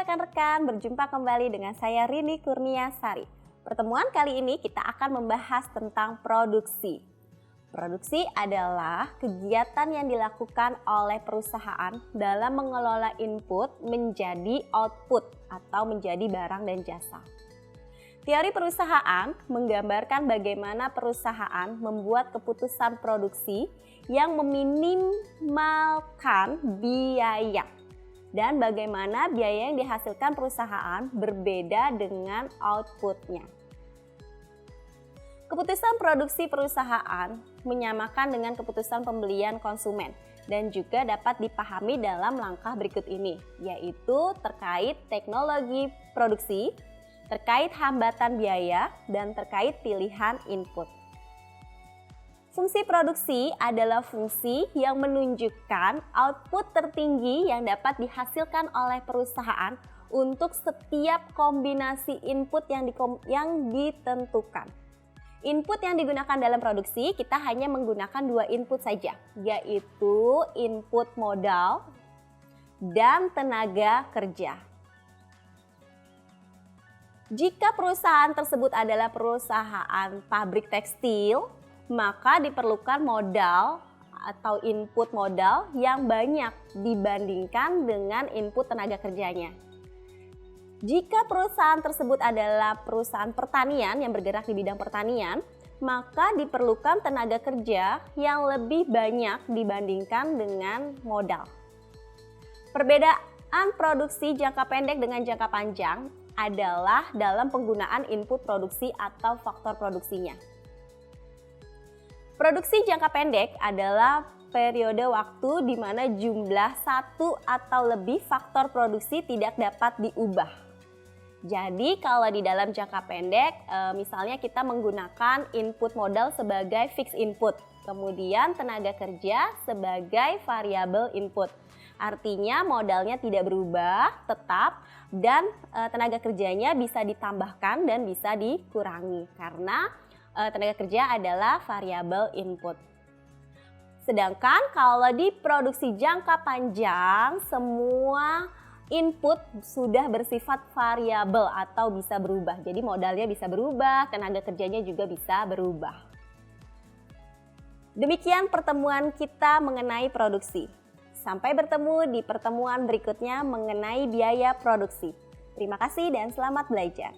rekan-rekan, berjumpa kembali dengan saya Rini Kurniasari. Pertemuan kali ini kita akan membahas tentang produksi. Produksi adalah kegiatan yang dilakukan oleh perusahaan dalam mengelola input menjadi output atau menjadi barang dan jasa. Teori perusahaan menggambarkan bagaimana perusahaan membuat keputusan produksi yang meminimalkan biaya dan bagaimana biaya yang dihasilkan perusahaan berbeda dengan outputnya. Keputusan produksi perusahaan menyamakan dengan keputusan pembelian konsumen dan juga dapat dipahami dalam langkah berikut ini, yaitu terkait teknologi produksi, terkait hambatan biaya, dan terkait pilihan input. Fungsi produksi adalah fungsi yang menunjukkan output tertinggi yang dapat dihasilkan oleh perusahaan untuk setiap kombinasi input yang ditentukan. Input yang digunakan dalam produksi, kita hanya menggunakan dua input saja, yaitu input modal dan tenaga kerja. Jika perusahaan tersebut adalah perusahaan pabrik tekstil, maka diperlukan modal atau input modal yang banyak dibandingkan dengan input tenaga kerjanya. Jika perusahaan tersebut adalah perusahaan pertanian yang bergerak di bidang pertanian, maka diperlukan tenaga kerja yang lebih banyak dibandingkan dengan modal. Perbedaan produksi jangka pendek dengan jangka panjang adalah dalam penggunaan input produksi atau faktor produksinya. Produksi jangka pendek adalah periode waktu di mana jumlah satu atau lebih faktor produksi tidak dapat diubah. Jadi kalau di dalam jangka pendek, misalnya kita menggunakan input modal sebagai fixed input, kemudian tenaga kerja sebagai variable input. Artinya modalnya tidak berubah, tetap, dan tenaga kerjanya bisa ditambahkan dan bisa dikurangi karena tenaga kerja adalah variable input. Sedangkan kalau di produksi jangka panjang, semua input sudah bersifat variabel atau bisa berubah. Jadi modalnya bisa berubah, tenaga kerjanya juga bisa berubah. Demikian pertemuan kita mengenai produksi. Sampai bertemu di pertemuan berikutnya mengenai biaya produksi. Terima kasih dan selamat belajar.